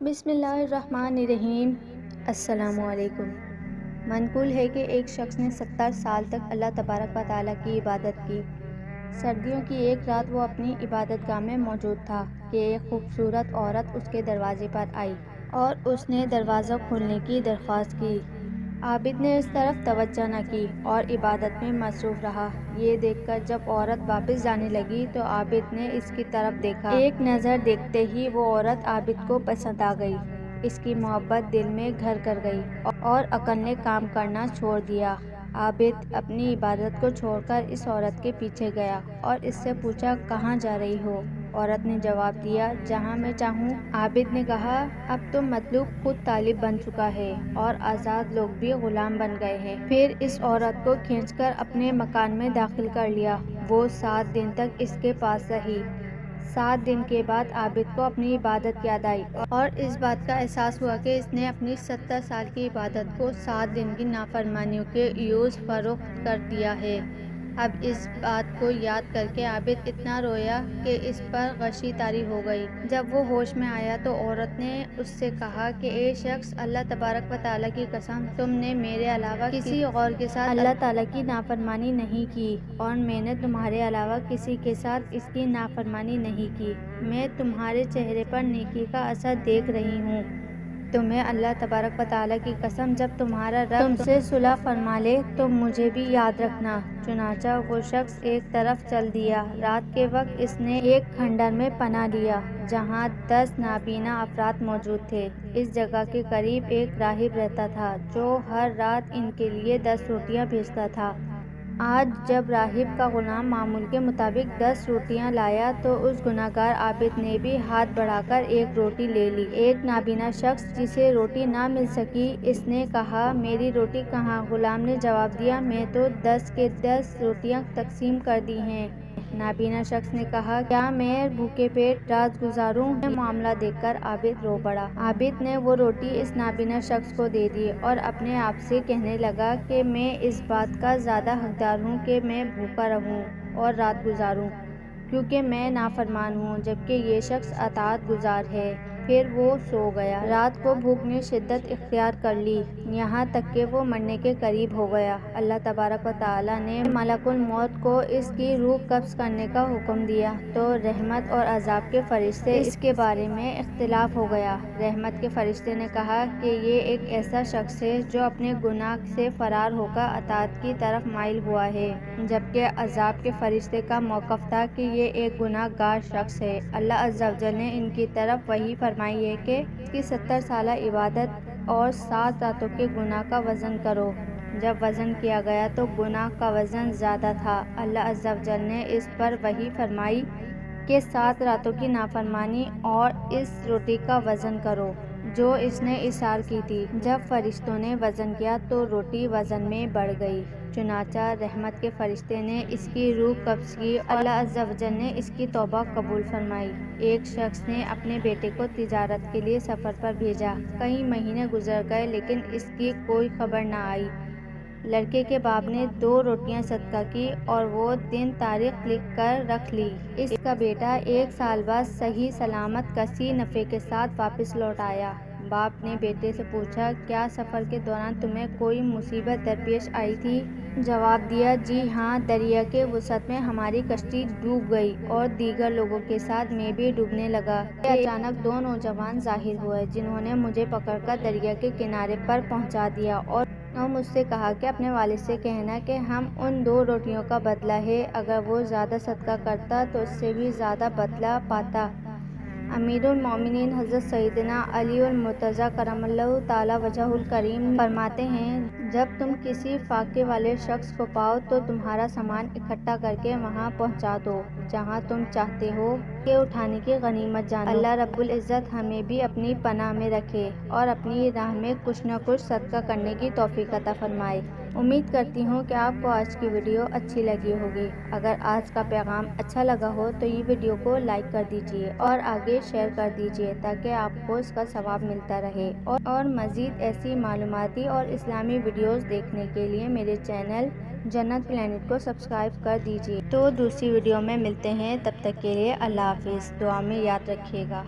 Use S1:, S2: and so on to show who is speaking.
S1: بسم اللہ الرحمن الرحیم۔ السلام علیکم۔ منقول ہے کہ ایک شخص نے 70 سال تک اللہ تبارک و تعالیٰ کی عبادت کی۔ سردیوں کی ایک رات وہ اپنی عبادت گاہ میں موجود تھا کہ ایک خوبصورت عورت اس کے دروازے پر آئی اور اس نے دروازہ کھولنے کی درخواست کی۔ عابد نے اس طرف توجہ نہ کی اور عبادت میں مصروف رہا۔ یہ دیکھ کر جب عورت واپس جانے لگی تو عابد نے اس کی طرف دیکھا۔ ایک نظر دیکھتے ہی وہ عورت عابد کو پسند آ گئی۔ اس کی محبت دل میں گھر کر گئی اور عقل نے کام کرنا چھوڑ دیا۔ عابد اپنی عبادت کو چھوڑ کر اس عورت کے پیچھے گیا اور اس سے پوچھا، کہاں جا رہی ہو؟ عورت نے جواب دیا، جہاں میں چاہوں۔ عابد نے کہا، اب تو مطلوب خود طالب بن چکا ہے اور آزاد لوگ بھی غلام بن گئے ہیں۔ پھر اس عورت کو کھینچ کر اپنے مکان میں داخل کر لیا۔ وہ 7 دن تک اس کے پاس رہی۔ 7 دن کے بعد عابد کو اپنی عبادت یاد آئی اور اس بات کا احساس ہوا کہ اس نے اپنی 70 سال کی عبادت کو 7 دن کی نافرمانیوں کے عوض فروخت کر دیا ہے۔ اب اس بات کو یاد کر کے عابد اتنا رویا کہ اس پر غشی طاری ہو گئی۔ جب وہ ہوش میں آیا تو عورت نے اس سے کہا کہ اے شخص، اللہ تبارک و تعالیٰ کی قسم، تم نے میرے علاوہ کسی اور کے ساتھ اللہ تعالیٰ کی نافرمانی نہیں کی اور میں نے تمہارے علاوہ کسی کے ساتھ اس کی نافرمانی نہیں کی۔ میں تمہارے چہرے پر نیکی کا اثر دیکھ رہی ہوں۔ تمہیں اللہ تبارک و تعالیٰ کی قسم، جب تمہارا رب تم سے صلح فرما لے تو مجھے بھی یاد رکھنا۔ چنانچہ وہ شخص ایک طرف چل دیا۔ رات کے وقت اس نے ایک کھنڈر میں پناہ لیا جہاں 10 نابینا افراد موجود تھے۔ اس جگہ کے قریب ایک راہب رہتا تھا جو ہر رات ان کے لیے 10 روٹیاں بھیجتا تھا۔ آج جب راہب کا غلام معمول کے مطابق 10 روٹیاں لایا تو اس گنہگار عابد نے بھی ہاتھ بڑھا کر ایک روٹی لے لی۔ ایک نابینا شخص جسے روٹی نہ مل سکی، اس نے کہا، میری روٹی کہاں؟ غلام نے جواب دیا، میں تو 10 کے 10 روٹیاں تقسیم کر دی ہیں۔ نابینا شخص نے کہا، کیا میں بھوکے پیٹ رات گزاروں؟ یہ معاملہ دیکھ کر عابد رو پڑا۔ عابد نے وہ روٹی اس نابینا شخص کو دے دی اور اپنے آپ سے کہنے لگا کہ میں اس بات کا زیادہ حقدار ہوں کہ میں بھوکا رہوں اور رات گزاروں، کیونکہ میں نافرمان ہوں جبکہ یہ شخص اطاعت گزار ہے۔ پھر وہ سو گیا۔ رات کو بھوک نے شدت اختیار کر لی، یہاں تک کہ وہ مرنے کے قریب ہو گیا۔ اللہ تبارک و تعالیٰ نے ملک الموت کو اس کی روح قبض کرنے کا حکم دیا تو رحمت اور عذاب کے فرشتے اس کے بارے میں اختلاف ہو گیا۔ رحمت کے فرشتے نے کہا کہ یہ ایک ایسا شخص ہے جو اپنے گناہ سے فرار ہو کر اطاعت کی طرف مائل ہوا ہے، جبکہ عذاب کے فرشتے کا موقف تھا کہ یہ ایک گناہ گار شخص ہے۔ اللہ عز و جل نے ان کی طرف وحی فرمائی ہے کہ اس کی 70 سالہ عبادت اور 7 راتوں کے گناہ کا وزن کرو۔ جب وزن کیا گیا تو گناہ کا وزن زیادہ تھا۔ اللہ عز و جل نے اس پر وحی فرمائی کہ 7 راتوں کی نافرمانی اور اس روٹی کا وزن کرو جو اس نے ایثار کی تھی۔ جب فرشتوں نے وزن کیا تو روٹی وزن میں بڑھ گئی، چنانچہ رحمت کے فرشتے نے اس کی روح قبض کی اور اللہ عز و جل نے اس کی توبہ قبول فرمائی۔ ایک شخص نے اپنے بیٹے کو تجارت کے لیے سفر پر بھیجا۔ کئی مہینے گزر گئے لیکن اس کی کوئی خبر نہ آئی۔ لڑکے کے باپ نے 2 روٹیاں صدقہ کی اور وہ دن تاریخ لکھ کر رکھ لی۔ اس کا بیٹا 1 سال بعد صحیح سلامت کثیر نفع کے ساتھ واپس لوٹ آیا۔ باپ نے بیٹے سے پوچھا، کیا سفر کے دوران تمہیں کوئی مصیبت درپیش آئی تھی؟ جواب دیا، جی ہاں، دریا کے وسط میں ہماری کشتی ڈوب گئی اور دیگر لوگوں کے ساتھ میں بھی ڈوبنے لگا کہ اچانک 2 نوجوان ظاہر ہوئے جنہوں نے مجھے پکڑ کر دریا کے کنارے پر پہنچا دیا اور مجھ سے کہا کہ اپنے والد سے کہنا کہ ہم ان 2 روٹیوں کا بدلہ ہے، اگر وہ زیادہ صدقہ کرتا تو اس سے بھی زیادہ بدلہ پاتا۔ امیر المومنین حضرت سیدنا علی المرتضیٰ کرم اللہ تعالیٰ وجہہ الکریم فرماتے ہیں، جب تم کسی فاقے والے شخص کو پاؤ تو تمہارا سامان اکٹھا کر کے وہاں پہنچا دو جہاں تم چاہتے ہو کہ اٹھانے کی غنیمت جانو۔ اللہ رب العزت ہمیں بھی اپنی پناہ میں رکھے اور اپنی راہ میں کچھ نہ کچھ صدقہ کرنے کی توفیق عطا فرمائے۔ امید کرتی ہوں کہ آپ کو آج کی ویڈیو اچھی لگی ہوگی۔ اگر آج کا پیغام اچھا لگا ہو تو یہ ویڈیو کو لائک کر دیجیے اور آگے شیئر کر دیجیے تاکہ آپ کو اس کا ثواب ملتا رہے، اور مزید ایسی معلوماتی اور اسلامی ویڈیوز دیکھنے کے لیے میرے چینل جنت پلانٹ کو سبسکرائب کر دیجیے۔ تو دوسری ویڈیو میں ملتے ہیں، تب تک کے لیے اللہ حافظ، دعا میں یاد رکھیے گا۔